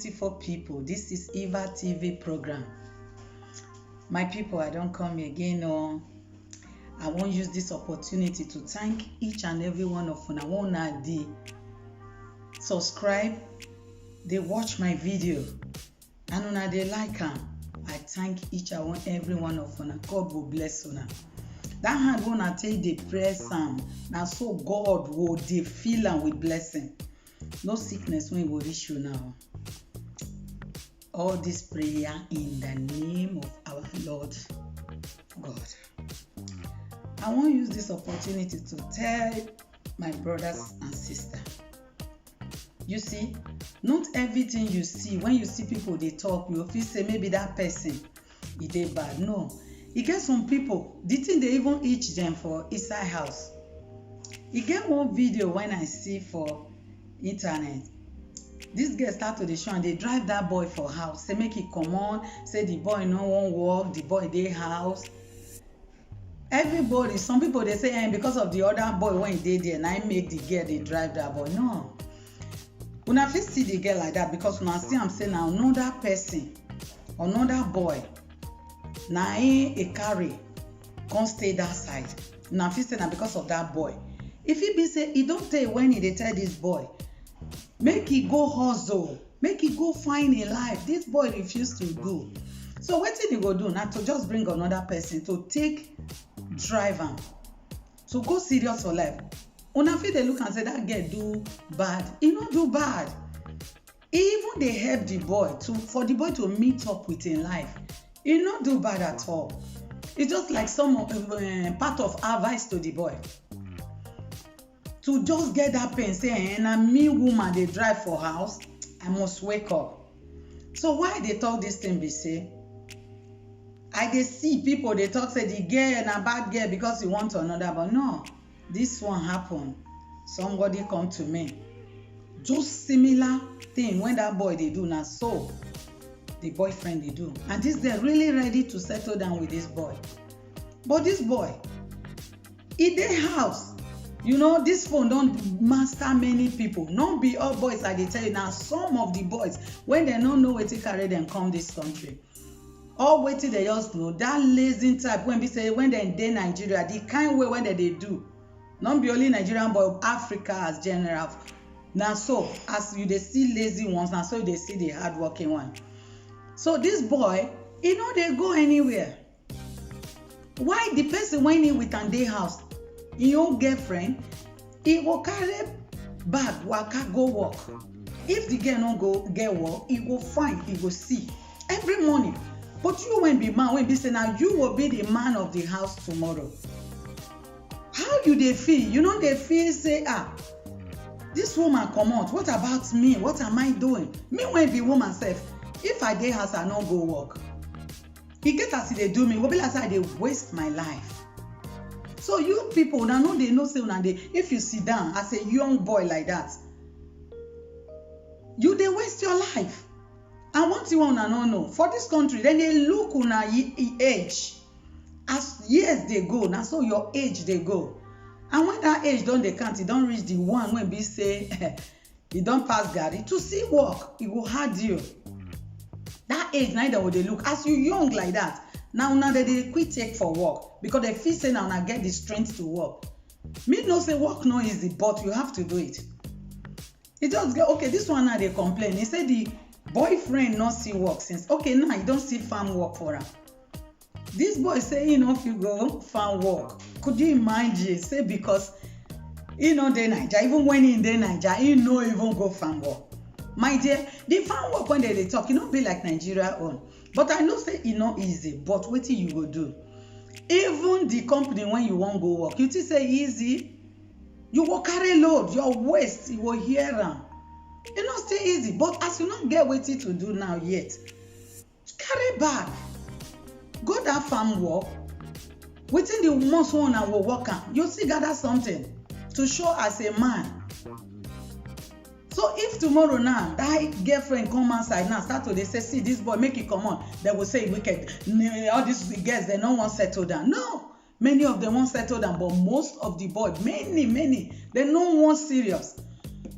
beautiful people. This is Eva TV program. My people, I don't come again. I won't use this opportunity to thank each and every one of you. I want to subscribe, they watch my video, and when they like them, I thank each and every one of you. God will bless you. That hand when I take the prayer psalm, now so God will they fill am with blessing. No sickness when it will reach you now. All this prayer in the name of our Lord God. I want to use this opportunity to tell my brothers and sisters. You see, not everything you see, when you see people they talk, you feel say maybe that person is they bad. No. You get some people, the thing they even itch them for inside house. You get one video when I see for internet. This girl start to the show and they drive that boy for house. Say make it come on, say the boy no won't walk, the boy they house. Everybody, some people they say because of the other boy when they there, and I make the girl they drive that boy. No. When I first see the girl like that, because when I see I'm saying now another person, another boy, now a carry, can't stay that side. Now first say now because of that boy. If he be say he don't tell when he tell this boy, make he go hustle, make he go find a life. This boy refused to go. So what did he go do now? To just bring another person to take drive am, to go serious for life. Una fit dey look and say that girl do bad. He no do bad. He even dey help the boy for the boy to meet up with him life. He no do bad at all. It's just like some part of advice to the boy. To just get that pain, say, na me woman dey drive for house, I must wake up. So why they talk this thing be say? I dey see people they talk say the girl na bad girl because he want another, but no, this one happen. Somebody come to me, just similar thing when that boy they do now, so the boyfriend they do, and this girl really ready to settle down with this boy, but this boy, in their house, you know, this phone don't master many people. Not be all boys like they tell you now. Some of the boys, when they don't know where to carry them come this country, all waiting they just know that lazy type when we say when they in Nigeria, the kind way when they do, not be only Nigerian but Africa as general. Now so as you they see lazy ones, now so they see the hardworking one. So this boy, you know, they go anywhere. Why the person when he with an day house, your girlfriend, he will carry bag, waka go work. If the girl no go get work, he go find, he go see every morning. But you won't be man, when be say now you will be the man of the house tomorrow. How you they feel? You know they feel say this woman come out. What about me? What am I doing? Me when be woman self. If I dey house, I no go work. He get as they do me. Will be like say they waste my life. So you people now know they know say una dey. If you sit down as a young boy like that, you dey waste your life. And one thing una no know for this country, then they look una age as years they go. Now so your age they go, and when that age don't they count, it don't reach the one when be say it don't pass Gary to see work. It will hard you. That age neither will they look as you young like that. Now they quit take for work because they feel say now get the strength to work. Me no say work no easy, but you have to do it. It just get okay. This one now they complain. He say the boyfriend not see work since. Okay, now you don't see farm work for her. This boy say you know if you go farm work. Could you imagine? Say because you know they Niger, even when in the Niger, you know even go farm work. My dear, the farm work when they talk, you know be like Nigeria own. But I know say it not easy, but what you go do? Even the company when you won't go work, you think say easy, you will carry load, your waist, you will hear them. It not stay easy, but as you not get waiting to do now yet, carry bag, go that farm work, within the months one I will work on, you still gather something to show as a man. So if tomorrow now that girlfriend come outside now start to they say see this boy make it come on, they will say wicked. All these girls they don't want to settle down. No, many of them won't settle down, but most of the boys, many they don't want serious.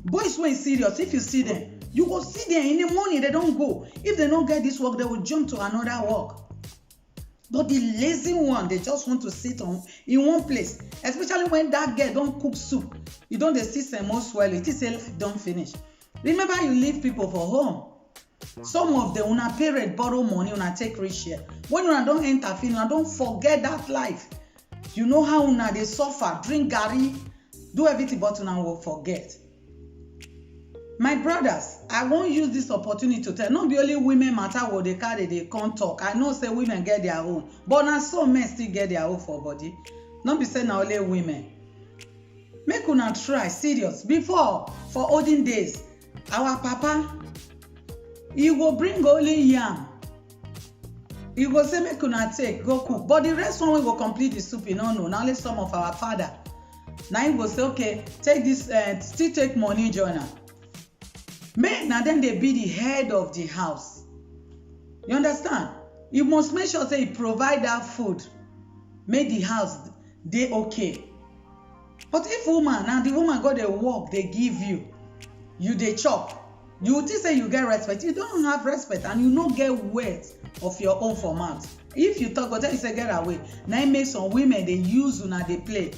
Boys when serious, if you see them, You go see them in the morning, they don't go. If they don't get this work, they will jump to another work. But the lazy one, they just want to sit in one place. Especially when that girl don't cook soup. You don't see semo swell, it is life don't finish. Remember, you leave people for home. Some of them, una parent borrow money, una take rich share. When una don't enter, una don't forget that life. You know how una they suffer, drink garri, do everything, but una will forget. My brothers, I won't use this opportunity to tell. Not be only women matter what they carry, they can't talk. I know say women get their own, but now some men still get their own for body. Not be saying now only women. Make una try serious. Before, for olden days, our papa, he go bring only yam. He go say make una take, go cook. But the rest one we go complete the soup, you know, no. Now only some of our father. Now he go say, okay, take this, still take money, Jonah. Men, now then they be the head of the house. You understand? You must make sure say you provide that food. Make the house they okay. But if woman, now the woman got the work they give you, you they chop. You think say you get respect. You don't have respect and you don't get weight of your own for mouth. If you talk, go tell you say get away. Now it makes some women they use una they play.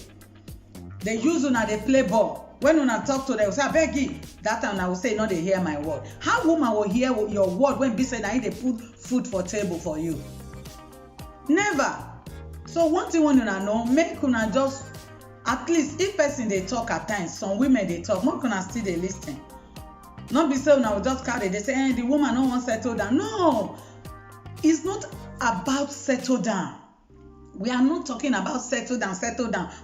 They use una they play ball. When una talk to them, we say, I beg you. That time I will say, no, they hear my word. How woman will hear your word when be said, I need to put food for table for you? Never. So one thing when una know, make una just, at least if person they talk at times, some women they talk, more una still they listen. Not be say una will just carry, they say, the woman don't want to settle down. No, it's not about settle down. We are not talking about settle down.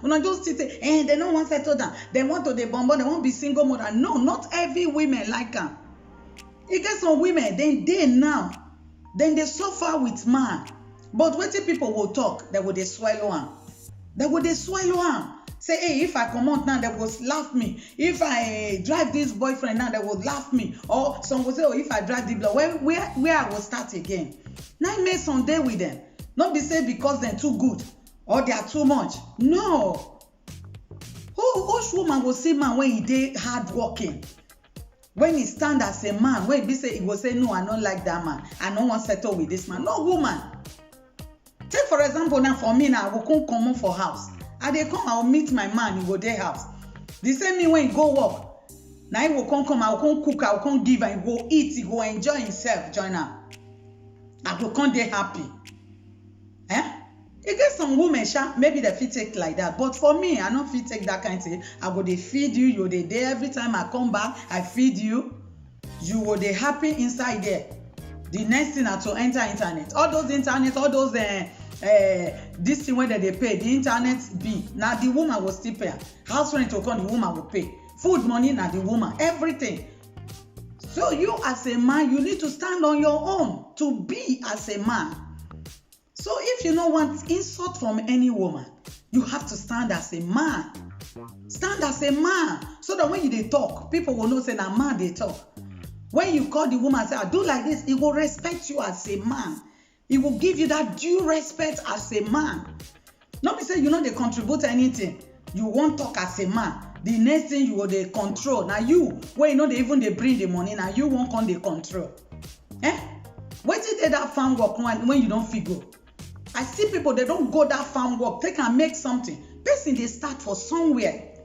When I just say, they don't want to settle down. They want to be bomb, they won't be single mother. No, not every women like them. You get some women, then they suffer with man. But when people will talk, they will they swallow them. Say, hey, if I come out now, they will laugh me. If I drive this boyfriend now, they will laugh me. Or some will say, oh, if I drive the block, where I will start again. Now I made some day with them. Not be say because they're too good or they are too much. No. Which woman will see man when he dey hard working? When he stand as a man, when he be say he will say, no, I don't like that man. I don't want to settle with this man. No woman. Take for example now for me now, I will come for house. I dey come, I will meet my man, he go dey house. The same me when he go work. Now he will come, I will cook, I will give, and he go eat, he go enjoy himself, join her. I will come dey happy. You get some women, maybe they fit take like that. But for me, I don't fit take that kind of thing. I go they feed you, you they there every time I come back, I feed you. You will they happy inside there. The next thing are to enter internet. All those internet, all those this thing where they pay, the internet be. Now the woman will still pay. House rent will come, the woman will pay. Food money, now the woman, everything. So you as a man, you need to stand on your own to be as a man. So if you don't want insult from any woman, you have to stand as a man. Stand as a man. So that when they talk, people will know say na man they talk. When you call the woman and say, I do like this, he will respect you as a man. He will give you that due respect as a man. Not be say you know they contribute anything. You won't talk as a man. The next thing you will they control. Now you, when you know they even they bring the money, now you won't come they control. Wait till they that farm work when you don't figure. I see people, they don't go that farm work. They can make something. Person, they start for somewhere.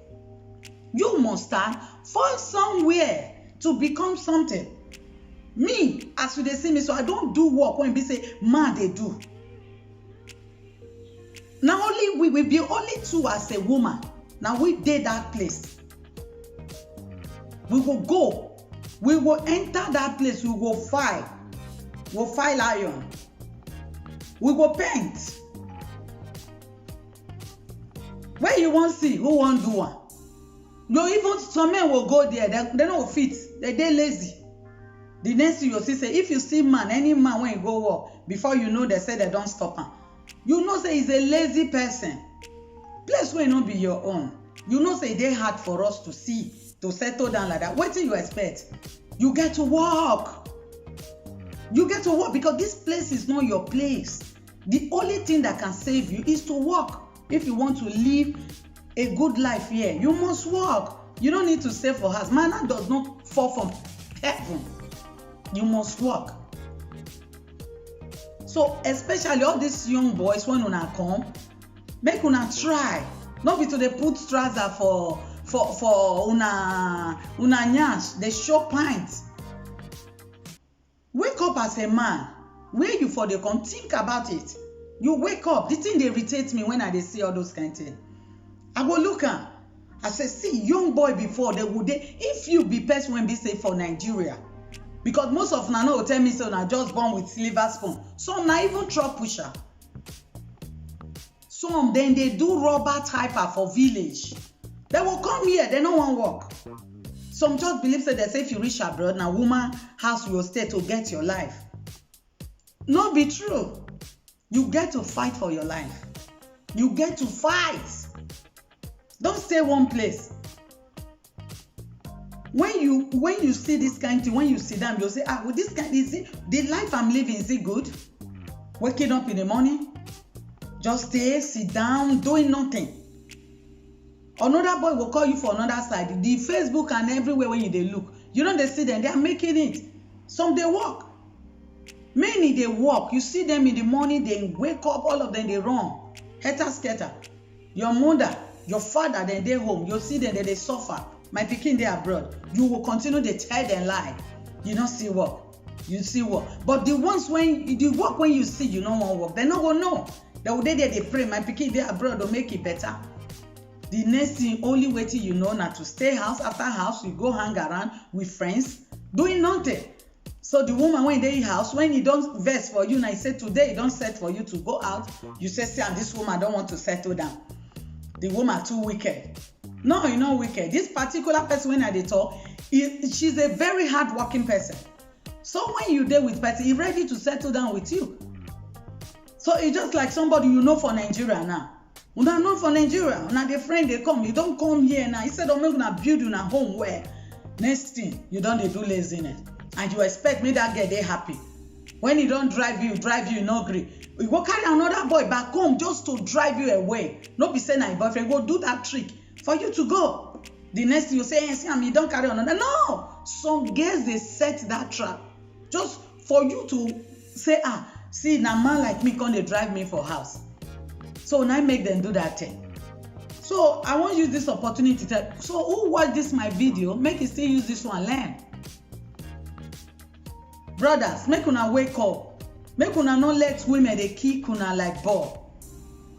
You must start for somewhere to become something. Me, as you they see me, so I don't do work when they say, man, they do. Now only we will be only two as a woman. Now we did that place. We will go. We will enter that place. We will file. We'll file iron. We go paint. Where you want see, who want do one? No, even some men will go there. They don't fit. They lazy. The next thing you see say, if you see man, any man when you go work, before you know they say they don't stop him. You know say he's a lazy person. Place where not be your own. You know say they hard for us to see, to settle down like that. What do you expect? You get to work. You get to work because this place is not your place. The only thing that can save you is to work. If you want to live a good life here, you must work. You don't need to save for house. Manna does not fall from heaven. You must work. So especially all these young boys when una come, make una try. Not be to dey put trouser for una nyash, dey show pint. Wake up as a man. Where you for dey come, think about it. You wake up. The thing dey irritate me when I dey see all those kind things. I go look am. I say, see, young boy before they would if you be person when be say for Nigeria, because most of una no tell me so na just born with silver spoon. Some na even truck pusher. Some then they do rubber typer for village. They will come here, they no wan work. Some just believe say they say if you reach abroad, na woman house you will stay to get your life. No be true. You get to fight for your life. You get to fight. Don't stay one place. When you see this kind of thing, when you sit down, you'll say, well, this kind, is it the life I'm living, is it good? Waking up in the morning, just stay, sit down, doing nothing. Another boy will call you for another side. The Facebook and everywhere when they look, you know they see them, they are making it. Some they walk. Many they walk. You see them in the morning, they wake up, all of them they run. Scatter. Your mother, your father, then they home. You see them, they suffer. My pikin they abroad. You will continue to tell them lie. You don't see work. You see work. But the ones when you see, you don't want work. They not gonna know. They pray. My pikin they abroad will make it better. The next thing, only way till you know now to stay house after house, you go hang around with friends, doing nothing. So the woman when they house, when he don't vex for you, now he say today he don't set for you to go out, you say, see, and this woman don't want to settle down. The woman too wicked. No, you're not wicked. This particular person when I dey talk, she's a very hard-working person. So when you there with person, he's ready to settle down with you. So it's just like somebody you know for Nigeria now. You don't know for Nigeria. Now the friend they come, you don't come here now. Instead of making a build in a home where next thing you don't do laziness. And you expect me that girl they happy. When he don't drive you no agree. You go carry another boy back home just to drive you away. No be saying na your boyfriend go do that trick for you to go. The next thing you say, hey, see, you don't carry another. No, some girls they set that trap just for you to say, see, na man like me come they drive me for house. So now make them do that thing. So I want to use this opportunity to so who watch this my video, make it still use this one, learn. Brothers, make una wake up. Make una not let women they kick una like ball.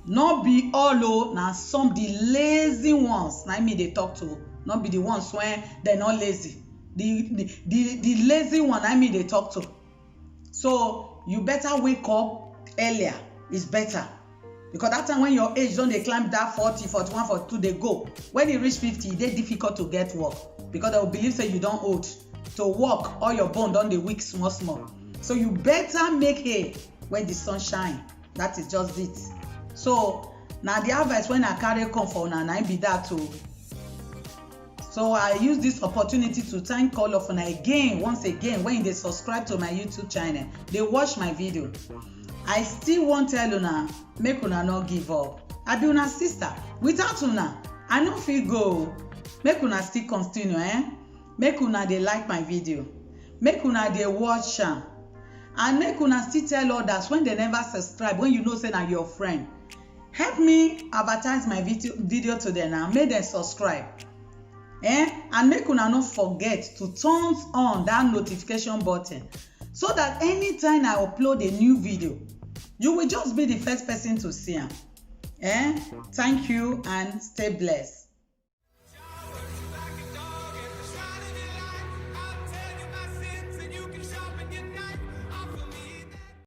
Not be all now some the lazy ones. Now me they talk to. Not be the ones when they're not lazy. The lazy one I mean they talk to. So you better wake up earlier. It's better. Because that time when your age don't they climb that 40, 41, 42, they go. When you reach 50, it's difficult to get work. Because they will believe say you don't old. To work, all your bone don't they weak small. So you better make hay when the sun shine. That is just it. So now the advice when I carry come for una I be that too. So I use this opportunity to thank all of una again, once again, when they subscribe to my YouTube channel, they watch my video. I still won't tell una, make una not give up. I be una sister. Without una, I no fit go. Make una still continue, Make una they like my video. Make una they watch am. And make una still tell others when they never subscribe, when you know say na your friend. Help me advertise my video to them now. Make them subscribe. And make una not forget to turn on that notification button so that anytime I upload a new video, you will just be the first person to see them. Thank you and stay blessed.